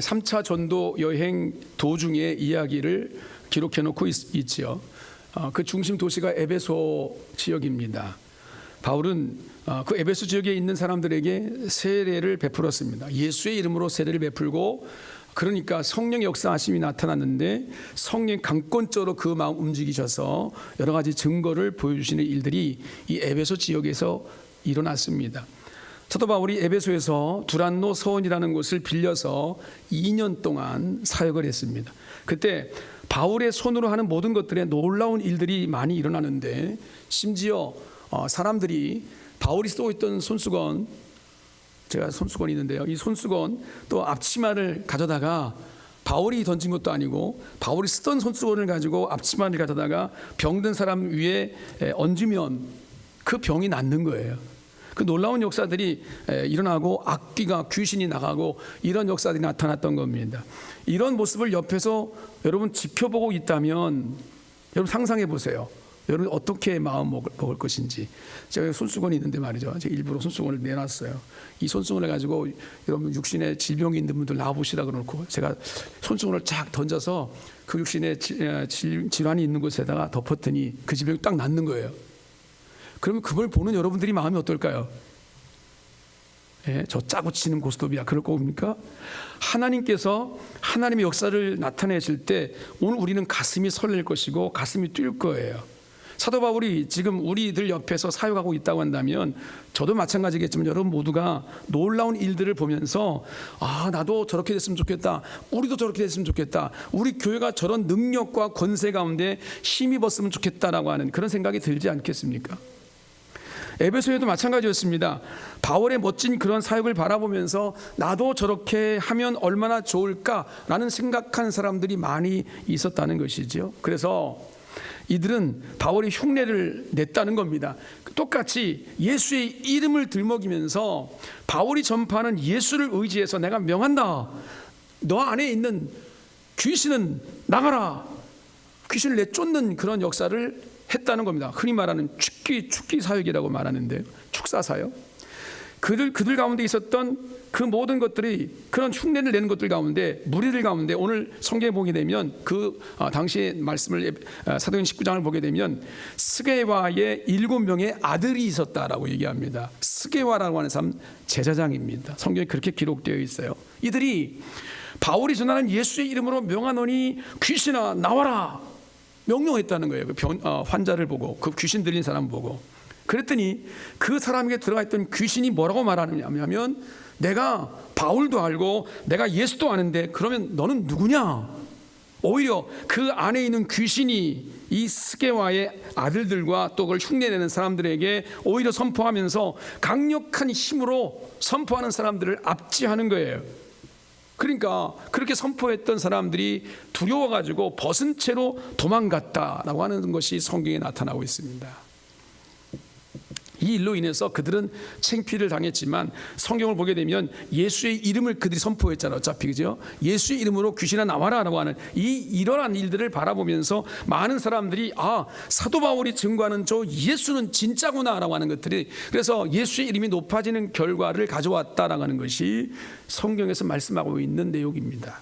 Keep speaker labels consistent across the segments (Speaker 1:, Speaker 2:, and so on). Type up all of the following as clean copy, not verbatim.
Speaker 1: 3차 전도 여행 도중의 이야기를 기록해 놓고 있지요. 그 중심 도시가 에베소 지역입니다. 바울은 그 에베소 지역에 있는 사람들에게 세례를 베풀었습니다. 예수의 이름으로 세례를 베풀고, 그러니까 성령의 역사하심이 나타났는데 성령 강권적으로 그 마음 움직이셔서 여러 가지 증거를 보여주시는 일들이 이 에베소 지역에서 일어났습니다. 사도 바울이 에베소에서 두란노 서원이라는 곳을 빌려서 2년 동안 사역을 했습니다. 그때 바울의 손으로 하는 모든 것들에 놀라운 일들이 많이 일어나는데, 심지어 사람들이 바울이 쓰고 있던 손수건, 제가 손수건이 있는데요, 이 손수건 또 앞치마를 가져다가 바울이 던진 것도 아니고 바울이 쓰던 손수건을 가지고 앞치마를 가져다가 병든 사람 위에 얹으면 그 병이 낫는 거예요. 그 놀라운 역사들이 일어나고 악귀가 귀신이 나가고 이런 역사들이 나타났던 겁니다. 이런 모습을 옆에서 여러분 지켜보고 있다면 여러분 상상해 보세요. 여러분 어떻게 마음 먹을 것인지. 제가 손수건이 있는데 말이죠, 제가 일부러 손수건을 내놨어요. 이 손수건을 가지고 여러분 육신에 질병이 있는 분들 나와보시라 그러고 제가 손수건을 쫙 던져서 그 육신에 질환이 있는 곳에다가 덮었더니 그 질병이 딱 낫는 거예요. 그러면 그걸 보는 여러분들이 마음이 어떨까요? 저 짜고 치는 고스톱이야, 그럴 겁니까? 하나님께서 하나님의 역사를 나타내실 때 오늘 우리는 가슴이 설렐 것이고 가슴이 뛸 거예요. 사도 바울이 지금 우리들 옆에서 사역하고 있다고 한다면, 저도 마찬가지겠지만 여러분 모두가 놀라운 일들을 보면서 나도 저렇게 됐으면 좋겠다, 우리도 저렇게 됐으면 좋겠다, 우리 교회가 저런 능력과 권세 가운데 힘입었으면 좋겠다라고 하는 그런 생각이 들지 않겠습니까? 에베소에도 마찬가지였습니다. 바울의 멋진 그런 사역을 바라보면서 나도 저렇게 하면 얼마나 좋을까라는 생각한 사람들이 많이 있었다는 것이죠. 그래서 이들은 바울이 흉내를 냈다는 겁니다. 똑같이 예수의 이름을 들먹이면서 바울이 전파하는 예수를 의지해서 내가 명한다, 너 안에 있는 귀신은 나가라, 귀신을 내쫓는 그런 역사를 했다는 겁니다. 흔히 말하는 축기 사역이라고 말하는데, 축사 사역. 그들 가운데 있었던 그 모든 것들이, 그런 흉내를 내는 것들 가운데, 무리들 가운데 오늘 성경에 보게 되면 그 당시의 말씀을 사도행 19장을 보게 되면 스게와의 7명의 아들이 있었다라고 얘기합니다. 스게와라고 하는 사람 제사장입니다. 성경에 그렇게 기록되어 있어요. 이들이 바울이 전하는 예수의 이름으로 명하노니 귀신아 나와라 명령했다는 거예요. 그 환자를 보고, 그 귀신 들린 사람 보고. 그랬더니 그 사람에게 들어가 있던 귀신이 뭐라고 말하느냐면, 내가 바울도 알고 내가 예수도 아는데 그러면 너는 누구냐? 오히려 그 안에 있는 귀신이 이 스게와의 아들들과 또 그걸 흉내내는 사람들에게 오히려 선포하면서 강력한 힘으로 선포하는 사람들을 압제하는 거예요. 그러니까 그렇게 선포했던 사람들이 두려워가지고 벗은 채로 도망갔다라고 하는 것이 성경에 나타나고 있습니다. 이 일로 인해서 그들은 창피를 당했지만 성경을 보게 되면 예수의 이름을 그들이 선포했잖아요. 어차피 그죠? 예수의 이름으로 귀신아 나와라라고 하는 이러한 일들을 바라보면서 많은 사람들이 사도 바울이 증거하는 저 예수는 진짜구나라고 하는 것들이, 그래서 예수의 이름이 높아지는 결과를 가져왔다라고 하는 것이 성경에서 말씀하고 있는 내용입니다.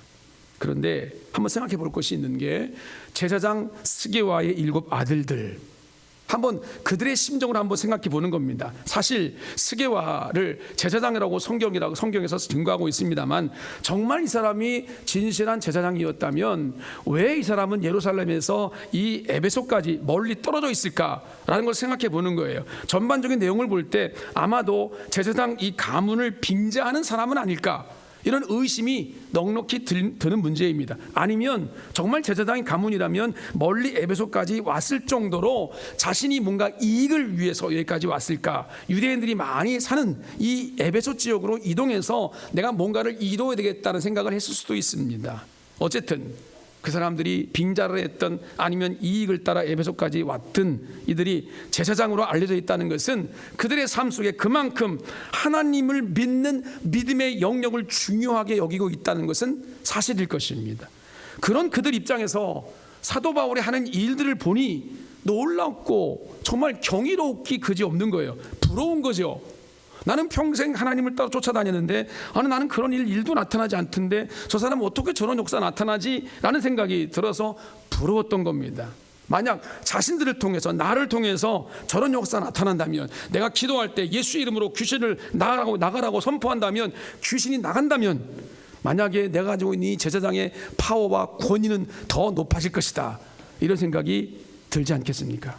Speaker 1: 그런데 한번 생각해 볼 것이 있는 게, 제사장 스게와의 7 아들들, 한번 그들의 심정을 한번 생각해 보는 겁니다. 사실 스게와를 제사장이라고 성경에서 증거하고 있습니다만, 정말 이 사람이 진실한 제사장이었다면 왜 이 사람은 예루살렘에서 이 에베소까지 멀리 떨어져 있을까라는 걸 생각해 보는 거예요. 전반적인 내용을 볼 때 아마도 제사장 이 가문을 빙자하는 사람은 아닐까, 이런 의심이 넉넉히 드는 문제입니다. 아니면 정말 제사장의 가문이라면 멀리 에베소까지 왔을 정도로 자신이 뭔가 이익을 위해서 여기까지 왔을까, 유대인들이 많이 사는 이 에베소 지역으로 이동해서 내가 뭔가를 이루어야 되겠다는 생각을 했을 수도 있습니다. 어쨌든 그 사람들이 빙자를 했던 아니면 이익을 따라 에베소까지 왔던 이들이 제사장으로 알려져 있다는 것은 그들의 삶 속에 그만큼 하나님을 믿는 믿음의 영역을 중요하게 여기고 있다는 것은 사실일 것입니다. 그런 그들 입장에서 사도 바울이 하는 일들을 보니 놀랍고 정말 경이롭기 그지없는 거예요. 부러운 거죠. 나는 평생 하나님을 따라 쫓아다녔는데 나는 그런 일도 나타나지 않던데 저 사람은 어떻게 저런 역사 나타나지? 라는 생각이 들어서 부러웠던 겁니다. 만약 자신들을 통해서, 나를 통해서 저런 역사 나타난다면, 내가 기도할 때 예수 이름으로 귀신을 나가라고 선포한다면, 귀신이 나간다면, 만약에 내가 가지고 있는 이 제사장의 파워와 권위는 더 높아질 것이다, 이런 생각이 들지 않겠습니까?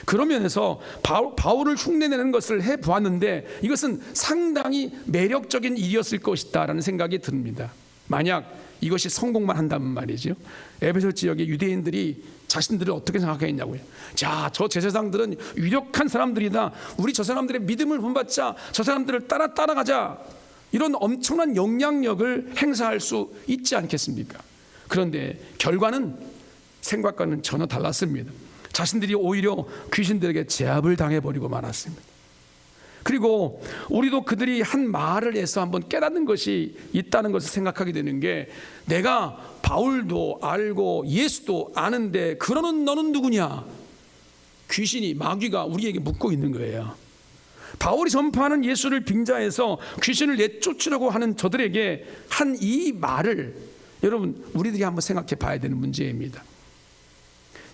Speaker 1: 그런 면에서 바울을 흉내내는 것을 해보았는데 이것은 상당히 매력적인 일이었을 것이다 라는 생각이 듭니다. 만약 이것이 성공만 한다면 말이죠, 에베소 지역의 유대인들이 자신들을 어떻게 생각했냐고요. 자, 저 제사장들은 유력한 사람들이다, 우리 저 사람들의 믿음을 본받자, 저 사람들을 따라가자, 이런 엄청난 영향력을 행사할 수 있지 않겠습니까? 그런데 결과는 생각과는 전혀 달랐습니다. 자신들이 오히려 귀신들에게 제압을 당해버리고 말았습니다. 그리고 우리도 그들이 한 말을 해서 한번 깨닫는 것이 있다는 것을 생각하게 되는 게, 내가 바울도 알고 예수도 아는데 그러는 너는 누구냐? 귀신이, 마귀가 우리에게 묻고 있는 거예요. 바울이 전파하는 예수를 빙자해서 귀신을 내쫓으려고 하는 저들에게 한 이 말을 여러분 우리들이 한번 생각해 봐야 되는 문제입니다.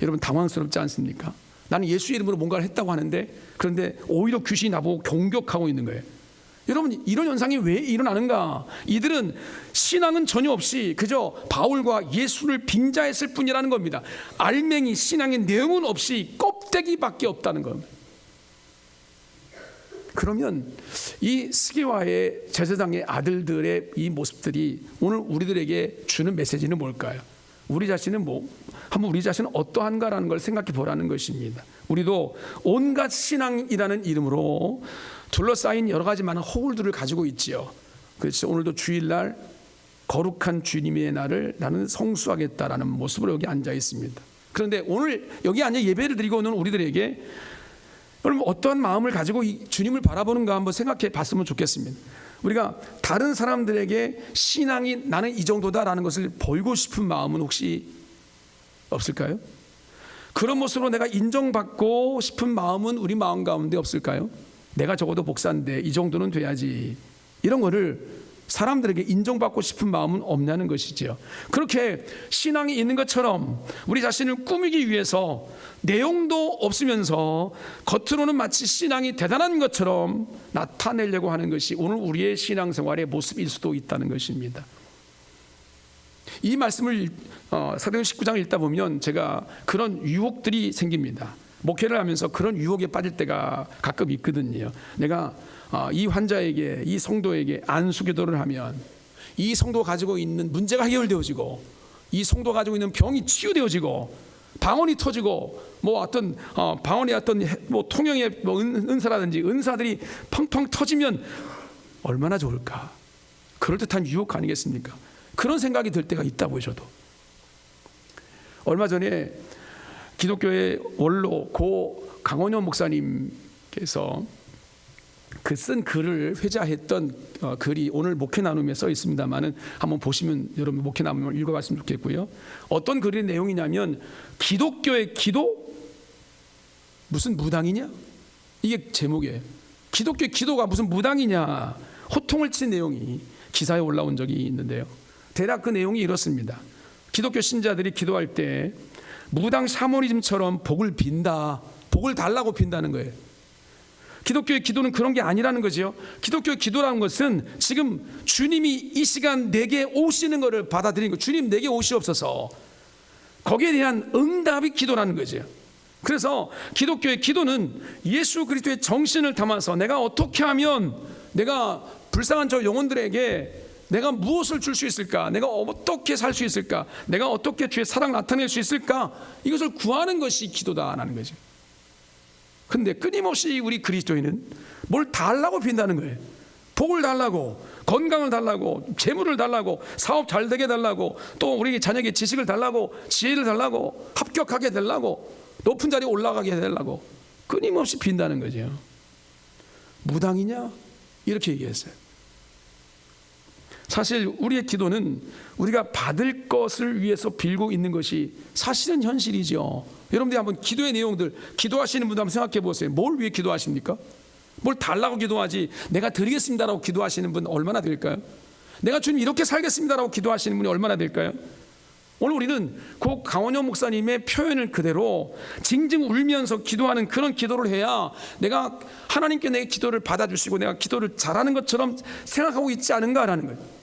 Speaker 1: 여러분 당황스럽지 않습니까? 나는 예수 이름으로 뭔가를 했다고 하는데, 그런데 오히려 귀신이 나보고 공격하고 있는 거예요. 여러분, 이런 현상이 왜 일어나는가? 이들은 신앙은 전혀 없이 그저 바울과 예수를 빙자했을 뿐이라는 겁니다. 알맹이 신앙의 내용은 없이 껍데기밖에 없다는 겁니다. 그러면 이 스게와의 제사장의 아들들의 이 모습들이 오늘 우리들에게 주는 메시지는 뭘까요? 우리 자신은 한번 우리 자신은 어떠한가라는 걸 생각해 보라는 것입니다. 우리도 온갖 신앙이라는 이름으로 둘러싸인 여러 가지 많은 허울들을 가지고 있지요. 그래서 오늘도 주일날 거룩한 주님의 날을 나는 성수하겠다라는 모습으로 여기 앉아 있습니다. 그런데 오늘 여기 앉아 예배를 드리고 오는 우리들에게 여러분 어떠한 마음을 가지고 이 주님을 바라보는가 한번 생각해 봤으면 좋겠습니다. 우리가 다른 사람들에게 신앙이 나는 이 정도다라는 것을 보이고 싶은 마음은 혹시 없을까요? 그런 모습으로 내가 인정받고 싶은 마음은 우리 마음 가운데 없을까요? 내가 적어도 목사인데 이 정도는 돼야지, 이런 거를 사람들에게 인정받고 싶은 마음은 없냐는 것이죠. 그렇게 신앙이 있는 것처럼 우리 자신을 꾸미기 위해서 내용도 없으면서 겉으로는 마치 신앙이 대단한 것처럼 나타내려고 하는 것이 오늘 우리의 신앙생활의 모습일 수도 있다는 것입니다. 이 말씀을 사도행전 19장을 읽다 보면 제가 그런 유혹들이 생깁니다. 목회를 하면서 그런 유혹에 빠질 때가 가끔 있거든요. 내가 이 환자에게, 이 성도에게 안수기도를 하면 이 성도가 가지고 있는 문제가 해결되어지고, 이 성도가 가지고 있는 병이 치유되어지고, 방언이 터지고, 어떤 방언의 어떤 통영의 은사라든지 은사들이 펑펑 터지면 얼마나 좋을까? 그럴듯한 유혹 아니겠습니까? 그런 생각이 들 때가 있다고요. 저도 얼마 전에 기독교의 원로 고 강원현 목사님께서 쓴 글을 회자했던 글이 오늘 목회 나눔에 써 있습니다만은 한번 보시면 여러분 목회 나눔을 읽어봤으면 좋겠고요. 어떤 글의 내용이냐면, 기독교의 기도 무슨 무당이냐? 이게 제목이에요. 기독교의 기도가 무슨 무당이냐? 호통을 친 내용이 기사에 올라온 적이 있는데요. 대략 그 내용이 이렇습니다. 기독교 신자들이 기도할 때 무당 샤머니즘처럼 복을 빈다, 복을 달라고 빈다는 거예요. 기독교의 기도는 그런 게 아니라는 거죠. 기독교의 기도라는 것은 지금 주님이 이 시간 내게 오시는 것을 받아들이는 거, 주님 내게 오시옵소서, 거기에 대한 응답이 기도라는 거죠. 그래서 기독교의 기도는 예수 그리스도의 정신을 담아서 내가 어떻게 하면 내가 불쌍한 저 영혼들에게 내가 무엇을 줄 수 있을까, 내가 어떻게 살 수 있을까, 내가 어떻게 주의 사랑 나타낼 수 있을까, 이것을 구하는 것이 기도다라는 거죠. 근데 끊임없이 우리 그리스도인은 뭘 달라고 빈다는 거예요. 복을 달라고, 건강을 달라고, 재물을 달라고, 사업 잘 되게 달라고, 또 우리 자녀에게 지식을 달라고, 지혜를 달라고, 합격하게 달라고, 높은 자리에 올라가게 달라고 끊임없이 빈다는 거죠. 무당이냐? 이렇게 얘기했어요. 사실 우리의 기도는 우리가 받을 것을 위해서 빌고 있는 것이 사실은 현실이죠. 여러분들이 한번 기도의 내용들, 기도하시는 분들 한번 생각해 보세요. 뭘 위해 기도하십니까? 뭘 달라고 기도하지 내가 드리겠습니다라고 기도하시는 분 얼마나 될까요? 내가 주님 이렇게 살겠습니다라고 기도하시는 분이 얼마나 될까요? 오늘 우리는 그 강원영 목사님의 표현을 그대로 징징 울면서 기도하는 그런 기도를 해야 내가 하나님께 내 기도를 받아주시고 내가 기도를 잘하는 것처럼 생각하고 있지 않은가라는 거예요.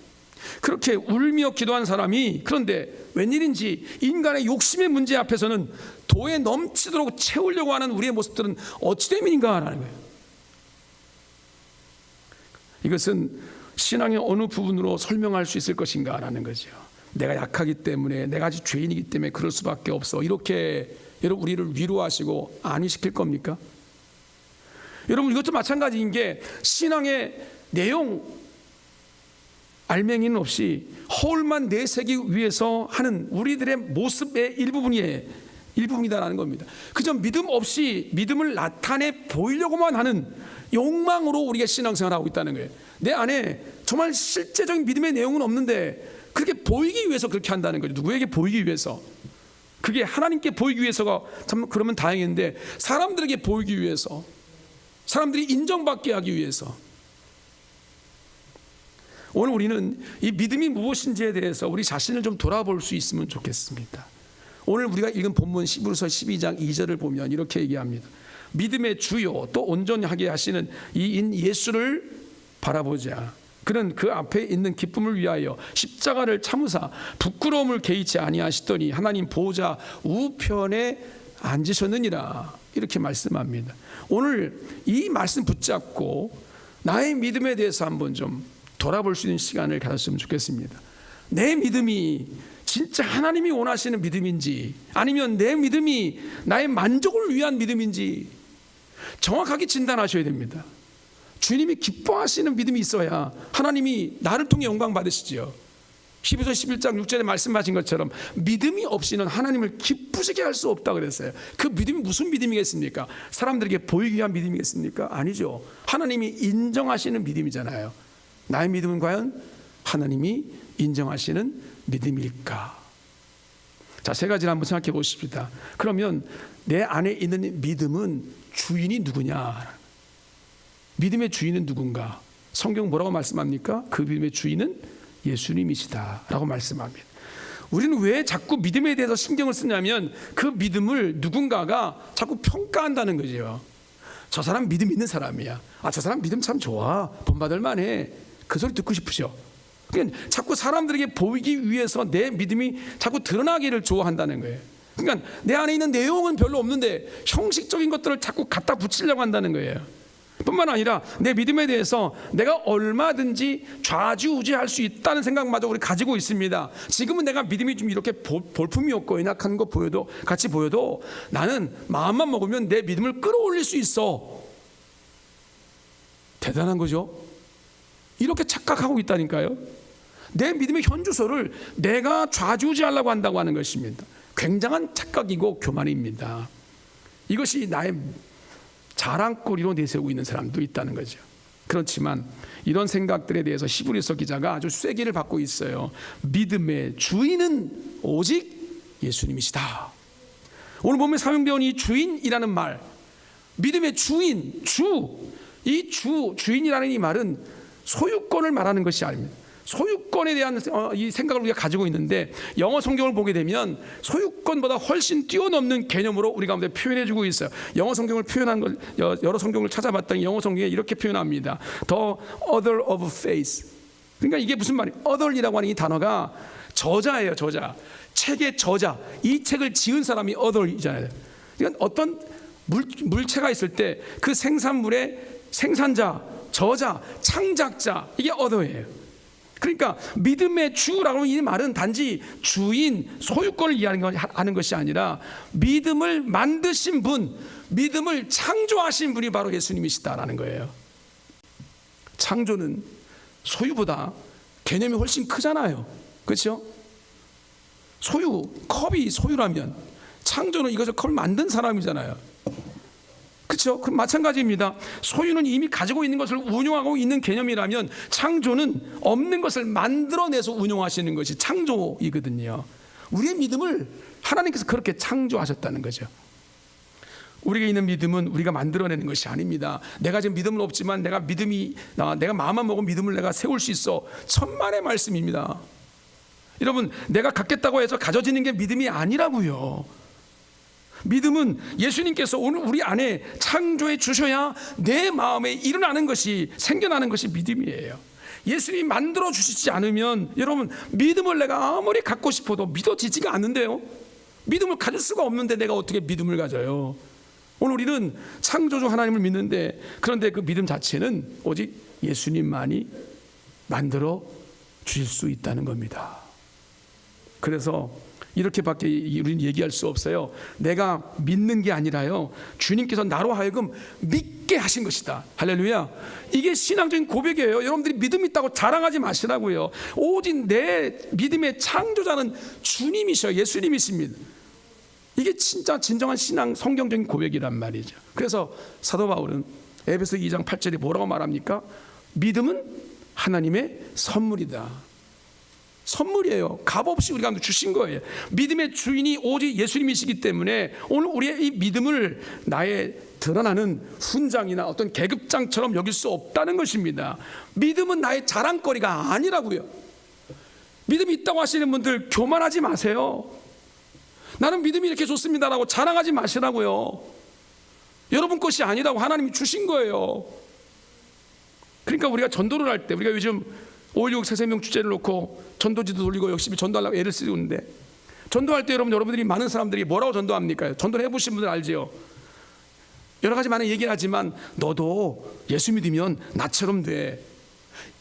Speaker 1: 그렇게 울며 기도한 사람이 그런데 웬일인지 인간의 욕심의 문제 앞에서는 도에 넘치도록 채우려고 하는 우리의 모습들은 어찌 됨인가라는 거예요. 이것은 신앙의 어느 부분으로 설명할 수 있을 것인가라는 거죠. 내가 약하기 때문에, 내가 아직 죄인이기 때문에 그럴 수밖에 없어, 이렇게 여러분 우리를 위로하시고 안위시킬 겁니까? 여러분 이것도 마찬가지인 게 신앙의 내용 알맹이는 없이 허울만 내세기 위해서 하는 우리들의 모습의 일부분이다라는 겁니다. 그저 믿음 없이 믿음을 나타내 보이려고만 하는 욕망으로 우리가 신앙생활을 하고 있다는 거예요. 내 안에 정말 실제적인 믿음의 내용은 없는데 그렇게 보이기 위해서 그렇게 한다는 거죠. 누구에게 보이기 위해서? 그게 하나님께 보이기 위해서가 참 그러면 다행인데 사람들에게 보이기 위해서, 사람들이 인정받게 하기 위해서. 오늘 우리는 이 믿음이 무엇인지에 대해서 우리 자신을 좀 돌아볼 수 있으면 좋겠습니다. 오늘 우리가 읽은 본문 히브리서 12장 2절을 보면 이렇게 얘기합니다. 믿음의 주요 또 온전하게 하시는 이인 예수를 바라보자. 그는 그 앞에 있는 기쁨을 위하여 십자가를 참으사 부끄러움을 개의치 아니하시더니 하나님 보좌 우편에 앉으셨느니라. 이렇게 말씀합니다. 오늘 이 말씀 붙잡고 나의 믿음에 대해서 한번 좀 돌아볼 수 있는 시간을 가졌으면 좋겠습니다. 내 믿음이 진짜 하나님이 원하시는 믿음인지 아니면 내 믿음이 나의 만족을 위한 믿음인지 정확하게 진단하셔야 됩니다. 주님이 기뻐하시는 믿음이 있어야 하나님이 나를 통해 영광 받으시죠. 히브리서 11장 6절에 말씀하신 것처럼 믿음이 없이는 하나님을 기쁘시게 할 수 없다 그랬어요. 그 믿음이 무슨 믿음이겠습니까? 사람들에게 보이기 위한 믿음이겠습니까? 아니죠. 하나님이 인정하시는 믿음이잖아요. 나의 믿음은 과연 하나님이 인정하시는 믿음일까? 자, 세 가지를 한번 생각해 보십시다. 그러면 내 안에 있는 믿음은 주인이 누구냐? 믿음의 주인은 누군가? 성경 뭐라고 말씀합니까? 그 믿음의 주인은 예수님이시다 라고 말씀합니다. 우리는 왜 자꾸 믿음에 대해서 신경을 쓰냐면 그 믿음을 누군가가 자꾸 평가한다는 거죠. 저 사람 믿음 있는 사람이야. 저 사람 믿음 참 좋아. 본받을 만해. 그 소리 듣고 싶으셔. 그러니까 자꾸 사람들에게 보이기 위해서 내 믿음이 자꾸 드러나기를 좋아한다는 거예요. 그러니까 내 안에 있는 내용은 별로 없는데 형식적인 것들을 자꾸 갖다 붙이려고 한다는 거예요. 뿐만 아니라 내 믿음에 대해서 내가 얼마든지 좌지우지할 수 있다는 생각마저 우리 가지고 있습니다. 지금은 내가 믿음이 좀 이렇게 볼품이 없고 연약한 거 보여도 같이 보여도 나는 마음만 먹으면 내 믿음을 끌어올릴 수 있어. 대단한 거죠. 이렇게 착각하고 있다니까요. 내 믿음의 현주소를 내가 좌지우지하려고 한다고 하는 것입니다. 굉장한 착각이고 교만입니다. 이것이 나의 자랑거리로 내세우고 있는 사람도 있다는 거죠. 그렇지만 이런 생각들에 대해서 히브리서 기자가 아주 쐐기를 받고 있어요. 믿음의 주인은 오직 예수님이시다. 오늘 보면 사용되어 이 주인이라는 말, 믿음의 주인, 주인이라는 이 말은 소유권을 말하는 것이 아닙니다. 소유권에 대한 이 생각을 우리가 가지고 있는데 영어 성경을 보게 되면 소유권보다 훨씬 뛰어넘는 개념으로 우리 가운데 표현해주고 있어요. 영어 성경을 표현한 걸 여러 성경을 찾아봤더니 영어 성경에 이렇게 표현합니다. The author of faith. 그러니까 이게 무슨 말이에요? author이라고 하는 이 단어가 저자예요. 저자. 책의 저자. 이 책을 지은 사람이 author이잖아요. 그러니까 어떤 물체가 있을 때 그 생산물의 생산자, 저자, 창작자, 이게 author예요. 그러니까 믿음의 주라고 하는 이 말은 단지 주인, 소유권을 이해하는 것이 아니라 믿음을 만드신 분, 믿음을 창조하신 분이 바로 예수님이시다라는 거예요. 창조는 소유보다 개념이 훨씬 크잖아요. 그렇죠? 소유, 컵이 소유라면 창조는 이것을 컵을 만든 사람이잖아요. 그렇죠? 그럼 마찬가지입니다. 소유는 이미 가지고 있는 것을 운용하고 있는 개념이라면 창조는 없는 것을 만들어내서 운용하시는 것이 창조이거든요. 우리의 믿음을 하나님께서 그렇게 창조하셨다는 거죠. 우리에게 있는 믿음은 우리가 만들어내는 것이 아닙니다. 내가 지금 믿음은 없지만 내가 마음만 먹으면 믿음을 내가 세울 수 있어. 천만의 말씀입니다. 여러분, 내가 갖겠다고 해서 가져지는 게 믿음이 아니라고요. 믿음은 예수님께서 오늘 우리 안에 창조해 주셔야 내 마음에 일어나는 것이, 생겨나는 것이 믿음이에요. 예수님이 만들어 주시지 않으면 여러분, 믿음을 내가 아무리 갖고 싶어도 믿어지지가 않는데요. 믿음을 가질 수가 없는데 내가 어떻게 믿음을 가져요? 오늘 우리는 창조주 하나님을 믿는데, 그런데 그 믿음 자체는 오직 예수님만이 만들어 주실 수 있다는 겁니다. 그래서 이렇게밖에 우리는 얘기할 수 없어요. 내가 믿는 게 아니라요, 주님께서 나로 하여금 믿게 하신 것이다. 할렐루야. 이게 신앙적인 고백이에요. 여러분들이 믿음 있다고 자랑하지 마시라고요. 오직 내 믿음의 창조자는 주님이셔, 예수님이십니다. 이게 진짜 진정한 신앙, 성경적인 고백이란 말이죠. 그래서 사도 바울은 에베소 2장 8절에 뭐라고 말합니까? 믿음은 하나님의 선물이다. 선물이에요. 값없이 우리가 주신 거예요. 믿음의 주인이 오직 예수님이시기 때문에 오늘 우리의 이 믿음을 나의 드러나는 훈장이나 어떤 계급장처럼 여길 수 없다는 것입니다. 믿음은 나의 자랑거리가 아니라고요. 믿음이 있다고 하시는 분들 교만하지 마세요. 나는 믿음이 이렇게 좋습니다라고 자랑하지 마시라고요. 여러분 것이 아니라고 하나님이 주신 거예요. 그러니까 우리가 전도를 할 때, 우리가 요즘 5.16 새생명 주제를 놓고 전도지도 돌리고 열심히 전도하려고 애를 쓰고 있는데, 전도할 때 여러분들이 많은 사람들이 뭐라고 전도합니까? 전도를 해보신 분들 알지요? 여러 가지 많은 얘기를 하지만 너도 예수 믿으면 나처럼 돼.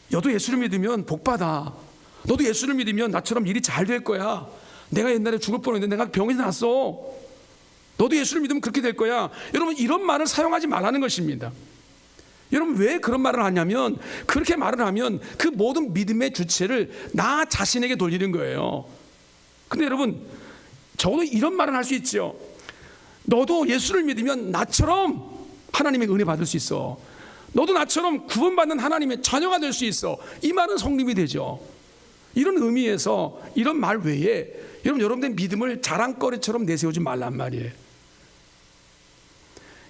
Speaker 1: 너도 예수를 믿으면 복 받아. 너도 예수를 믿으면 나처럼 일이 잘 될 거야. 내가 옛날에 죽을 뻔했는데 내가 병이 났어. 너도 예수를 믿으면 그렇게 될 거야. 여러분, 이런 말을 사용하지 말라는 것입니다. 여러분, 왜 그런 말을 하냐면, 그렇게 말을 하면 그 모든 믿음의 주체를 나 자신에게 돌리는 거예요. 근데 여러분, 적어도 이런 말은 할 수 있죠. 너도 예수를 믿으면 나처럼 하나님의 은혜 받을 수 있어. 너도 나처럼 구원받는 하나님의 자녀가 될 수 있어. 이 말은 성립이 되죠. 이런 의미에서 이런 말 외에 여러분들의 믿음을 자랑거리처럼 내세우지 말란 말이에요.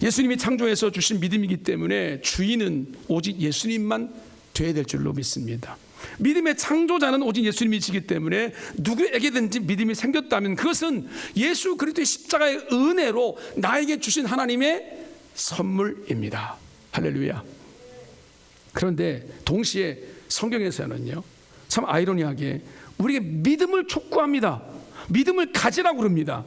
Speaker 1: 예수님이 창조해서 주신 믿음이기 때문에 주인은 오직 예수님만 돼야 될 줄로 믿습니다. 믿음의 창조자는 오직 예수님이시기 때문에 누구에게든지 믿음이 생겼다면 그것은 예수 그리스도의 십자가의 은혜로 나에게 주신 하나님의 선물입니다. 할렐루야. 그런데 동시에 성경에서는요, 참 아이러니하게 우리에게 믿음을 촉구합니다. 믿음을 가지라고 그럽니다.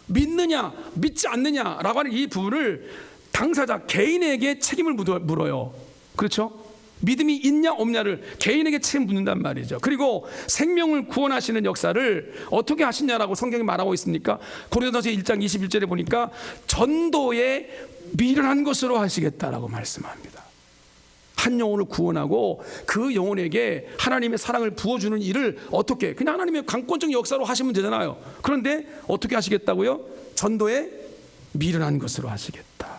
Speaker 1: 믿느냐 믿지 않느냐라고 하는 이 부분을 당사자 개인에게 책임을 물어요. 그렇죠? 믿음이 있냐 없냐를 개인에게 책임 묻는단 말이죠. 그리고 생명을 구원하시는 역사를 어떻게 하시냐라고 성경이 말하고 있습니까? 고린도서 1장 21절에 보니까 전도에 미련한 것으로 하시겠다라고 말씀합니다. 한 영혼을 구원하고 그 영혼에게 하나님의 사랑을 부어주는 일을 어떻게, 그냥 하나님의 강권적 역사로 하시면 되잖아요. 그런데 어떻게 하시겠다고요? 전도에 미련한 것으로 하시겠다.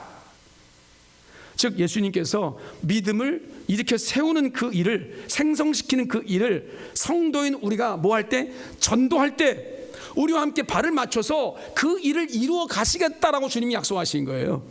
Speaker 1: 즉 예수님께서 믿음을 일으켜 세우는 그 일을, 생성시키는 그 일을 성도인 우리가 뭐 할 때? 전도할 때 우리와 함께 발을 맞춰서 그 일을 이루어 가시겠다라고 주님이 약속하신 거예요.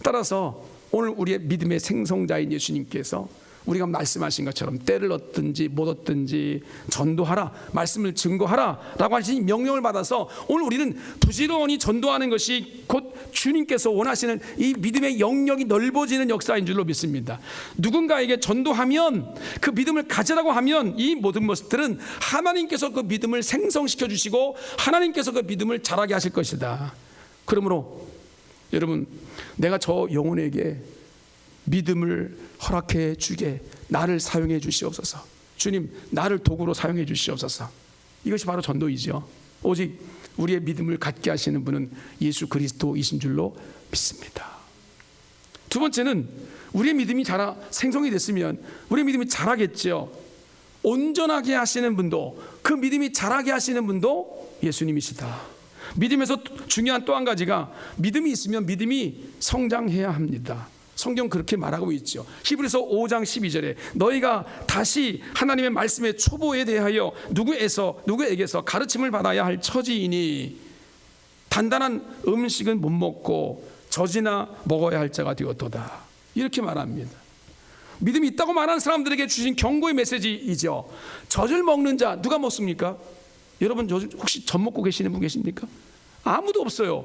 Speaker 1: 따라서 오늘 우리의 믿음의 생성자인 예수님께서 우리가 말씀하신 것처럼 때를 얻든지 못 얻든지 전도하라, 말씀을 증거하라 라고 하신 명령을 받아서 오늘 우리는 부지런히 전도하는 것이 곧 주님께서 원하시는 이 믿음의 영역이 넓어지는 역사인 줄로 믿습니다. 누군가에게 전도하면, 그 믿음을 가지라고 하면 이 모든 모습들은 하나님께서 그 믿음을 생성시켜 주시고 하나님께서 그 믿음을 자라게 하실 것이다. 그러므로 여러분, 내가 저 영혼에게 믿음을 허락해 주게 나를 사용해 주시옵소서. 주님, 나를 도구로 사용해 주시옵소서. 이것이 바로 전도이죠. 오직 우리의 믿음을 갖게 하시는 분은 예수 그리스도이신 줄로 믿습니다. 두 번째는 우리의 믿음이 생성이 됐으면 우리의 믿음이 자라겠죠. 온전하게 하시는 분도, 그 믿음이 자라게 하시는 분도 예수님이시다. 믿음에서 중요한 또 한 가지가, 믿음이 있으면 믿음이 성장해야 합니다. 성경 그렇게 말하고 있죠. 히브리서 5장 12절에 너희가 다시 하나님의 말씀의 초보에 대하여 누구에게서 가르침을 받아야 할 처지이니 단단한 음식은 못 먹고 젖이나 먹어야 할 자가 되었도다. 이렇게 말합니다. 믿음이 있다고 말하는 사람들에게 주신 경고의 메시지이죠. 젖을 먹는 자 누가 먹습니까? 여러분 혹시 젖 먹고 계시는 분 계십니까? 아무도 없어요.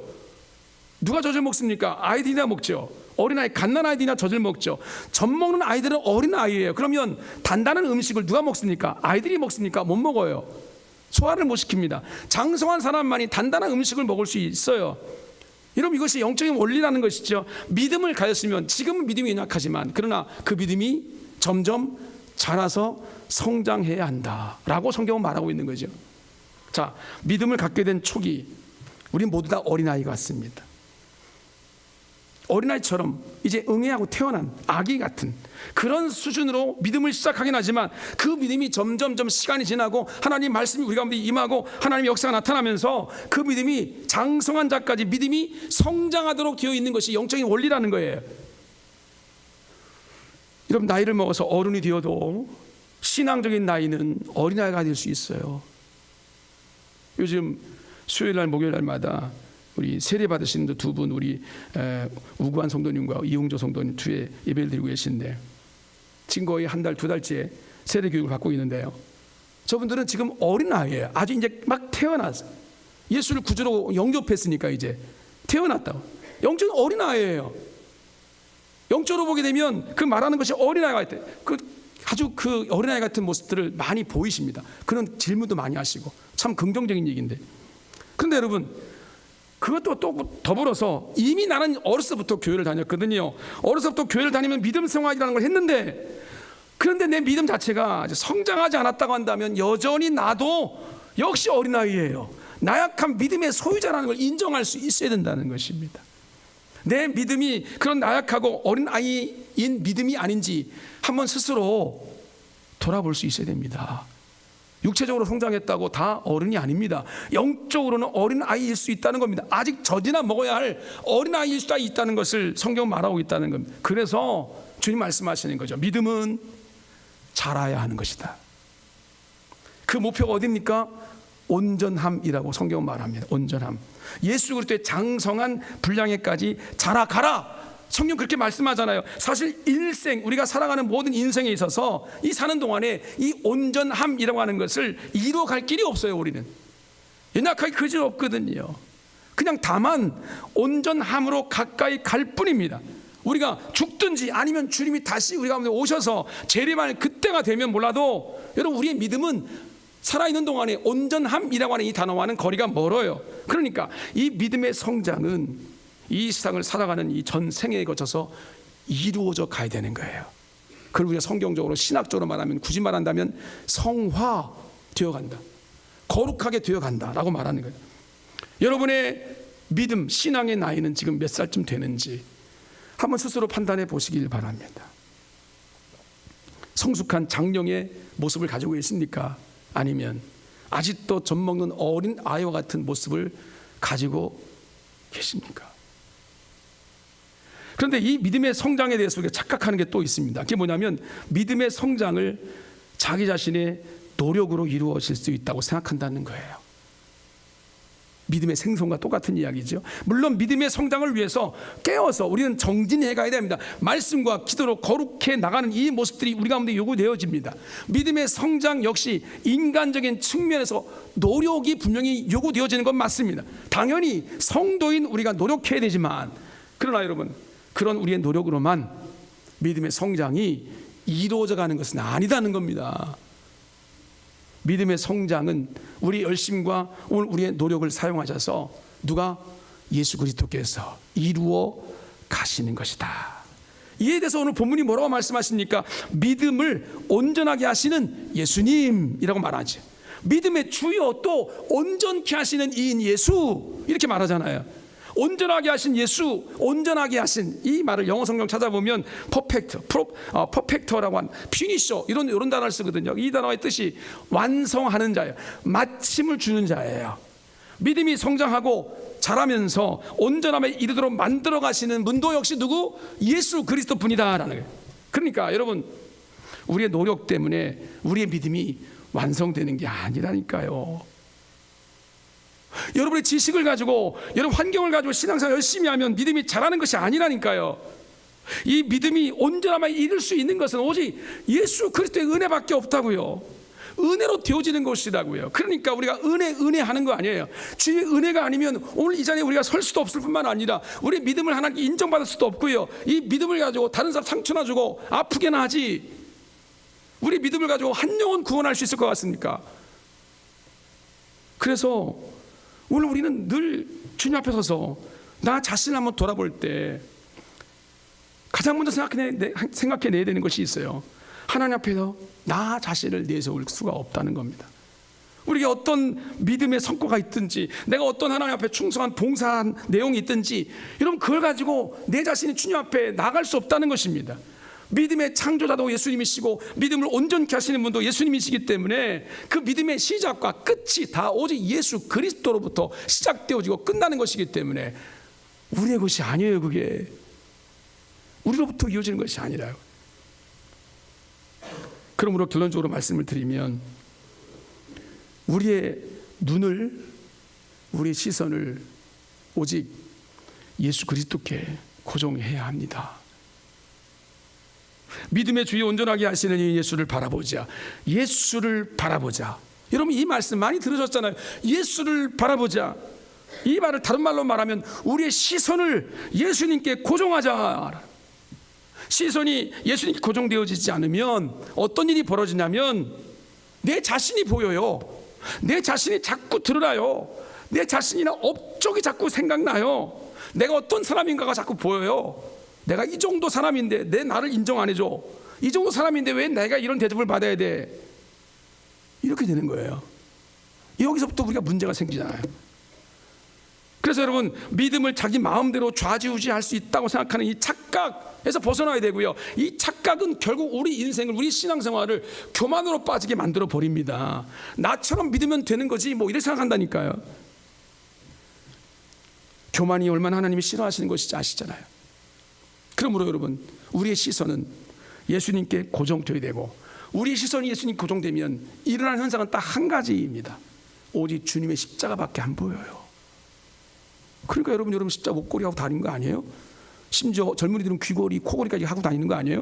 Speaker 1: 누가 젖을 먹습니까? 아이들이나 먹죠. 어린아이, 갓난아이들이나 젖을 먹죠. 젖 먹는 아이들은 어린아이예요. 그러면 단단한 음식을 누가 먹습니까? 아이들이 먹습니까? 못 먹어요. 소화를 못 시킵니다. 장성한 사람만이 단단한 음식을 먹을 수 있어요. 여러분, 이것이 영적인 원리라는 것이죠. 믿음을 가졌으면, 지금은 믿음이 연약하지만 그러나 그 믿음이 점점 자라서 성장해야 한다라고 성경은 말하고 있는 거죠. 자, 믿음을 갖게 된 초기, 우리 모두 다 어린아이 같습니다. 어린아이처럼 이제 응애하고 태어난 아기 같은 그런 수준으로 믿음을 시작하긴 하지만 그 믿음이 점점점 시간이 지나고 하나님 말씀이 우리 가운데 임하고 하나님의 역사가 나타나면서 그 믿음이 장성한 자까지 믿음이 성장하도록 되어 있는 것이 영적인 원리라는 거예요. 여러분, 나이를 먹어서 어른이 되어도 신앙적인 나이는 어린아이가 될 수 있어요. 요즘 수요일날 목요일날마다 우리 세례 받으신 두 분, 우리 우구한 성도님과 이웅조 성도님 뒤에 예배를 드리고 계신데 지금 거의 한 달, 두 달째 세례 교육을 받고 있는데요. 저분들은 지금 어린아이예요. 아주 이제 막 태어나서 예수를 구주로 영접했으니까 이제 태어났다고. 영적인 어린아이예요. 영적으로 보게 되면 그 말하는 것이 어린아이 같아요. 아주 그 어린아이 같은 모습들을 많이 보이십니다. 그런 질문도 많이 하시고 참 긍정적인 얘기인데, 그런데 여러분, 그것도 또 더불어서 이미 나는 어렸을 때부터 교회를 다녔거든요. 어렸을 때부터 교회를 다니면 믿음 생활이라는 걸 했는데, 그런데 내 믿음 자체가 성장하지 않았다고 한다면 여전히 나도 역시 어린아이예요. 나약한 믿음의 소유자라는 걸 인정할 수 있어야 된다는 것입니다. 내 믿음이 그런 나약하고 어린아이인 믿음이 아닌지 한번 스스로 돌아볼 수 있어야 됩니다. 육체적으로 성장했다고 다 어른이 아닙니다. 영적으로는 어린아이일 수 있다는 겁니다. 아직 젖이나 먹어야 할 어린아이일 수도 있다는 것을 성경은 말하고 있다는 겁니다. 그래서 주님 말씀하시는 거죠. 믿음은 자라야 하는 것이다. 그 목표가 어디입니까? 온전함이라고 성경은 말합니다. 온전함. 예수 그리스도의 장성한 분량에까지 자라가라. 성경 그렇게 말씀하잖아요. 사실 일생, 우리가 살아가는 모든 인생에 있어서 이 사는 동안에 이 온전함이라고 하는 것을 이루어갈 길이 없어요. 우리는 연약하게 그지 없거든요. 그냥 다만 온전함으로 가까이 갈 뿐입니다. 우리가 죽든지 아니면 주님이 다시 우리 가운데 오셔서 재림할 그때가 되면 몰라도, 여러분, 우리의 믿음은 살아있는 동안에 온전함이라고 하는 이 단어와는 거리가 멀어요. 그러니까 이 믿음의 성장은 이 세상을 살아가는 이 전 생애에 거쳐서 이루어져 가야 되는 거예요. 그걸 우리가 성경적으로 신학적으로 말하면, 굳이 말한다면 성화 되어간다, 거룩하게 되어간다라고 말하는 거예요. 여러분의 믿음, 신앙의 나이는 지금 몇 살쯤 되는지 한번 스스로 판단해 보시길 바랍니다. 성숙한 장령의 모습을 가지고 계십니까? 아니면 아직도 젖 먹는 어린 아이와 같은 모습을 가지고 계십니까? 그런데 이 믿음의 성장에 대해서 우리가 착각하는 게 또 있습니다. 그게 뭐냐면 믿음의 성장을 자기 자신의 노력으로 이루어질 수 있다고 생각한다는 거예요. 믿음의 생성과 똑같은 이야기죠. 물론 믿음의 성장을 위해서 깨어서 우리는 정진해 가야 됩니다. 말씀과 기도로 거룩해 나가는 이 모습들이 우리 가운데 요구되어집니다. 믿음의 성장 역시 인간적인 측면에서 노력이 분명히 요구되어지는 건 맞습니다. 당연히 성도인 우리가 노력해야 되지만, 그러나 여러분, 그런 우리의 노력으로만 믿음의 성장이 이루어져 가는 것은 아니다는 겁니다. 믿음의 성장은 우리 열심과 오늘 우리의 노력을 사용하셔서 누가? 예수 그리스도께서 이루어 가시는 것이다. 이에 대해서 오늘 본문이 뭐라고 말씀하십니까? 믿음을 온전하게 하시는 예수님이라고 말하죠. 믿음의 주요, 또 온전케 하시는 이인 예수, 이렇게 말하잖아요. 온전하게 하신 예수, 온전하게 하신, 이 말을 영어 성경 찾아보면 퍼펙터라고 한 피니셔, 이런 단어를 쓰거든요. 이 단어의 뜻이 완성하는 자예요. 마침을 주는 자예요. 믿음이 성장하고 자라면서 온전함에 이르도록 만들어 가시는 분도 역시 누구? 예수 그리스도 분이다라는 거예요. 그러니까 여러분, 우리의 노력 때문에 우리의 믿음이 완성되는 게 아니라니까요. 여러분의 지식을 가지고, 여러분 환경을 가지고 신앙생활 열심히 하면 믿음이 자라는 것이 아니라니까요. 이 믿음이 온전하게 이룰 수 있는 것은 오직 예수 그리스도의 은혜밖에 없다고요. 은혜로 되어지는 것이라고요. 그러니까 우리가 은혜 하는 거 아니에요. 주의 은혜가 아니면 오늘 이 자리에 우리가 설 수도 없을 뿐만 아니라 우리의 믿음을 하나님께 인정받을 수도 없고요. 이 믿음을 가지고 다른 사람 상처나 주고 아프게나 하지, 우리 믿음을 가지고 한 영혼 구원할 수 있을 것 같습니까? 그래서 오늘 우리는 늘 주님 앞에 서서 나 자신을 한번 돌아볼 때 가장 먼저 생각해내야 되는 것이 있어요. 하나님 앞에서 나 자신을 내세울 수가 없다는 겁니다. 우리에게 어떤 믿음의 성과가 있든지, 내가 어떤 하나님 앞에 충성한 봉사한 내용이 있든지, 여러분 그걸 가지고 내 자신이 주님 앞에 나갈 수 없다는 것입니다. 믿음의 창조자도 예수님이시고 믿음을 온전케 하시는 분도 예수님이시기 때문에 그 믿음의 시작과 끝이 다 오직 예수 그리스도로부터 시작되어지고 끝나는 것이기 때문에 우리의 것이 아니에요. 그게 우리로부터 이어지는 것이 아니라요. 그러므로 결론적으로 말씀을 드리면 우리의 눈을, 우리의 시선을 오직 예수 그리스도께 고정해야 합니다. 믿음의 주에 온전하게 하시는 이 예수를 바라보자. 예수를 바라보자. 여러분 이 말씀 많이 들으셨잖아요. 예수를 바라보자. 이 말을 다른 말로 말하면 우리의 시선을 예수님께 고정하자. 시선이 예수님께 고정되어지지 않으면 어떤 일이 벌어지냐면 내 자신이 보여요. 내 자신이 자꾸 드러나요. 내 자신이나 업적이 자꾸 생각나요. 내가 어떤 사람인가가 자꾸 보여요. 내가 이 정도 사람인데 내 나를 인정 안 해줘. 이 정도 사람인데 왜 내가 이런 대접을 받아야 돼? 이렇게 되는 거예요. 여기서부터 우리가 문제가 생기잖아요. 그래서 여러분 믿음을 자기 마음대로 좌지우지할 수 있다고 생각하는 이 착각에서 벗어나야 되고요. 이 착각은 결국 우리 인생을, 우리 신앙생활을 교만으로 빠지게 만들어 버립니다. 나처럼 믿으면 되는 거지 뭐 이렇게 생각한다니까요. 교만이 얼마나 하나님이 싫어하시는 것인지 아시잖아요. 그러므로 여러분 우리의 시선은 예수님께 고정되어야 되고, 우리의 시선이 예수님 고정되면 일어나는 현상은 딱 한 가지입니다. 오직 주님의 십자가밖에 안 보여요. 그러니까 여러분 십자가 목걸이 하고 다니는 거 아니에요? 심지어 젊은이들은 귀걸이, 코걸이까지 하고 다니는 거 아니에요?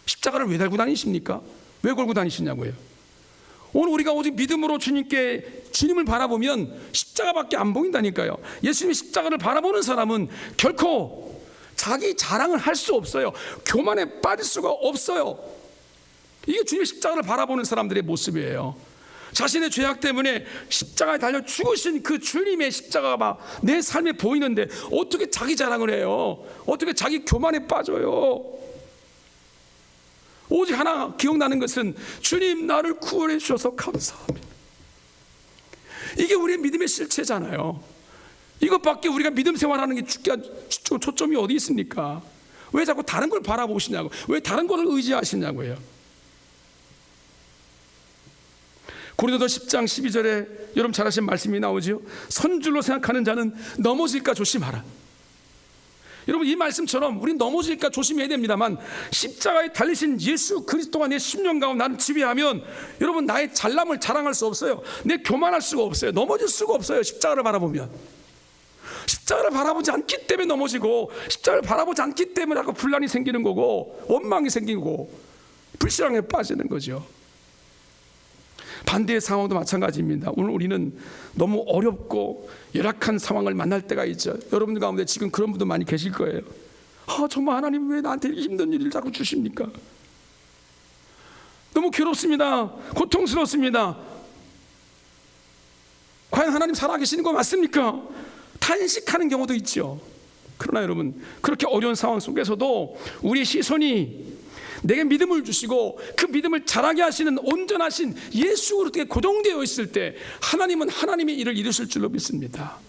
Speaker 1: 십자가를 왜 달고 다니십니까? 왜 걸고 다니시냐고요? 오늘 우리가 오직 믿음으로 주님을 바라보면 십자가밖에 안 보인다니까요. 예수님의 십자가를 바라보는 사람은 결코 자기 자랑을 할 수 없어요. 교만에 빠질 수가 없어요. 이게 주님의 십자가를 바라보는 사람들의 모습이에요. 자신의 죄악 때문에 십자가에 달려 죽으신 그 주님의 십자가가 내 삶에 보이는데 어떻게 자기 자랑을 해요? 어떻게 자기 교만에 빠져요? 오직 하나 기억나는 것은 주님 나를 구원해 주셔서 감사합니다. 이게 우리의 믿음의 실체잖아요. 이것밖에 우리가 믿음 생활하는 게 초점이 어디 있습니까? 왜 자꾸 다른 걸 바라보시냐고, 왜 다른 것을 의지하시냐고요. 고린도서 10장 12절에 여러분 잘 아시는 말씀이 나오죠. 선줄로 생각하는 자는 넘어질까 조심하라. 여러분 이 말씀처럼 우린 넘어질까 조심해야 됩니다만, 십자가에 달리신 예수 그리스도가 내 심령 가운데 나를 지배하면 여러분 나의 잘남을 자랑할 수 없어요. 내 교만할 수가 없어요. 넘어질 수가 없어요. 십자가를 바라보면. 십자가를 바라보지 않기 때문에 넘어지고, 십자가를 바라보지 않기 때문에 자꾸 분란이 생기는 거고 원망이 생기고 불신앙에 빠지는 거죠. 반대의 상황도 마찬가지입니다. 오늘 우리는 너무 어렵고 열악한 상황을 만날 때가 있죠. 여러분들 가운데 지금 그런 분도 많이 계실 거예요. 정말 하나님 왜 나한테 힘든 일을 자꾸 주십니까? 너무 괴롭습니다. 고통스럽습니다. 과연 하나님 살아계시는 거 맞습니까? 탄식하는 경우도 있죠. 그러나 여러분 그렇게 어려운 상황 속에서도 우리의 시선이 내게 믿음을 주시고 그 믿음을 자라게 하시는 온전하신 예수 그리스도에 고정되어 있을 때 하나님은 하나님의 일을 이루실 줄로 믿습니다.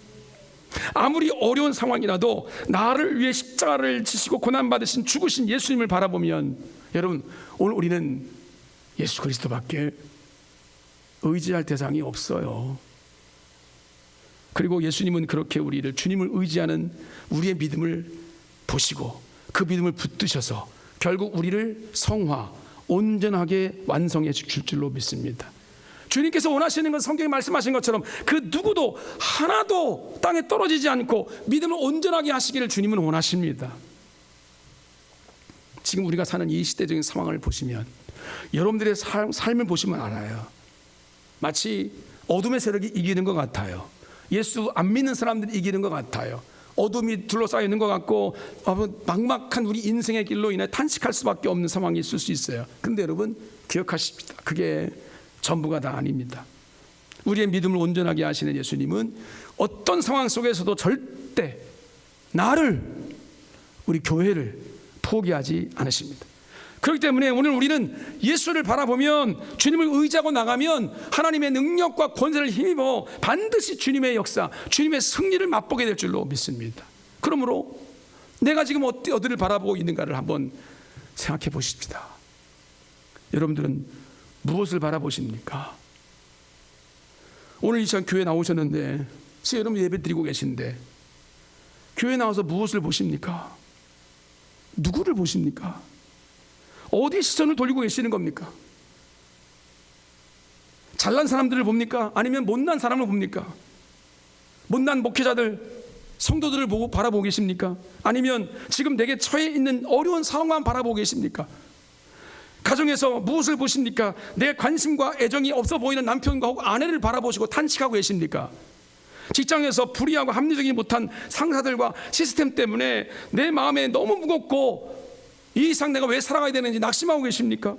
Speaker 1: 아무리 어려운 상황이라도 나를 위해 십자가를 지시고 고난받으신 죽으신 예수님을 바라보면 여러분 오늘 우리는 예수 그리스도밖에 의지할 대상이 없어요. 그리고 예수님은 그렇게 우리를, 주님을 의지하는 우리의 믿음을 보시고 그 믿음을 붙드셔서 결국 우리를 성화, 온전하게 완성해 주실 줄로 믿습니다. 주님께서 원하시는 건 성경에 말씀하신 것처럼 그 누구도 하나도 땅에 떨어지지 않고 믿음을 온전하게 하시기를 주님은 원하십니다. 지금 우리가 사는 이 시대적인 상황을 보시면, 여러분들의 삶을 보시면 알아요. 마치 어둠의 세력이 이기는 것 같아요. 예수 안 믿는 사람들이 이기는 것 같아요. 어둠이 둘러싸여 있는 것 같고 막막한 우리 인생의 길로 인해 탄식할 수밖에 없는 상황이 있을 수 있어요. 그런데 여러분 기억하십시다. 그게 전부가 다 아닙니다. 우리의 믿음을 온전하게 하시는 예수님은 어떤 상황 속에서도 절대 나를, 우리 교회를 포기하지 않으십니다. 그렇기 때문에 오늘 우리는 예수를 바라보면, 주님을 의지하고 나가면 하나님의 능력과 권세를 힘입어 반드시 주님의 역사, 주님의 승리를 맛보게 될 줄로 믿습니다. 그러므로 내가 지금 어디를 바라보고 있는가를 한번 생각해 보십시다. 여러분들은 무엇을 바라보십니까? 오늘 이 시간 교회 나오셨는데, 지금 여러분 예배 드리고 계신데 교회 나와서 무엇을 보십니까? 누구를 보십니까? 어디 시선을 돌리고 계시는 겁니까? 잘난 사람들을 봅니까? 아니면 못난 사람을 봅니까? 못난 목회자들, 성도들을 보고 바라보고 계십니까? 아니면 지금 내게 처해 있는 어려운 상황만 바라보고 계십니까? 가정에서 무엇을 보십니까? 내 관심과 애정이 없어 보이는 남편과 혹은 아내를 바라보시고 탄식하고 계십니까? 직장에서 불의하고 합리적이지 못한 상사들과 시스템 때문에 내 마음에 너무 무겁고 이 이상 내가 왜 살아가야 되는지 낙심하고 계십니까?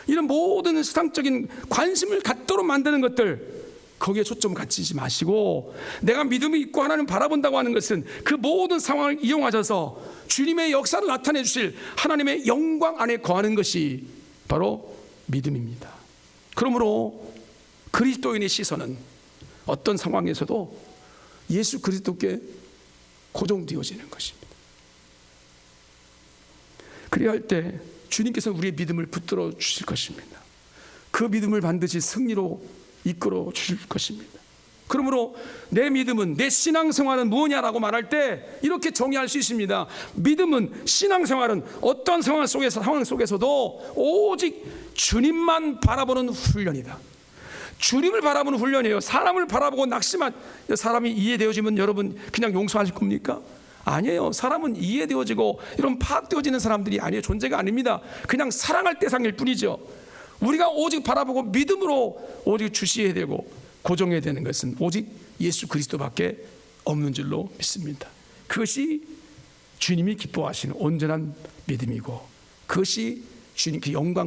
Speaker 1: 이런 모든 세상적인 관심을 갖도록 만드는 것들, 거기에 초점 갖지 마시고, 내가 믿음이 있고 하나님 바라본다고 하는 것은 그 모든 상황을 이용하셔서 주님의 역사를 나타내 주실 하나님의 영광 안에 거하는 것이 바로 믿음입니다. 그러므로 그리스도인의 시선은 어떤 상황에서도 예수 그리스도께 고정되어지는 것입니다. 그래야 할 때 주님께서는 우리의 믿음을 붙들어 주실 것입니다. 그 믿음을 반드시 승리로 이끌어 주실 것입니다. 그러므로 내 믿음은, 내 신앙생활은 무엇이냐라고 말할 때 이렇게 정의할 수 있습니다. 믿음은, 신앙생활은 어떤 상황 속에서도 오직 주님만 바라보는 훈련이다. 주님을 바라보는 훈련이에요. 사람을 바라보고 낙심한 사람이 이해되어지면 여러분 그냥 용서하실 겁니까? 아니에요. 사람은 이해되어지고 이런 파악되어지는 사람들이 아니에요. 존재가 아닙니다. 그냥 사랑할 대상일 뿐이죠. 우리가 오직 바라보고 믿음으로 오직 주시해야 되고 고정해야 되는 것은 오직 예수 그리스도밖에 없는 줄로 믿습니다. 그것이 주님이 기뻐하시는 온전한 믿음이고, 그것이 주님 그 영광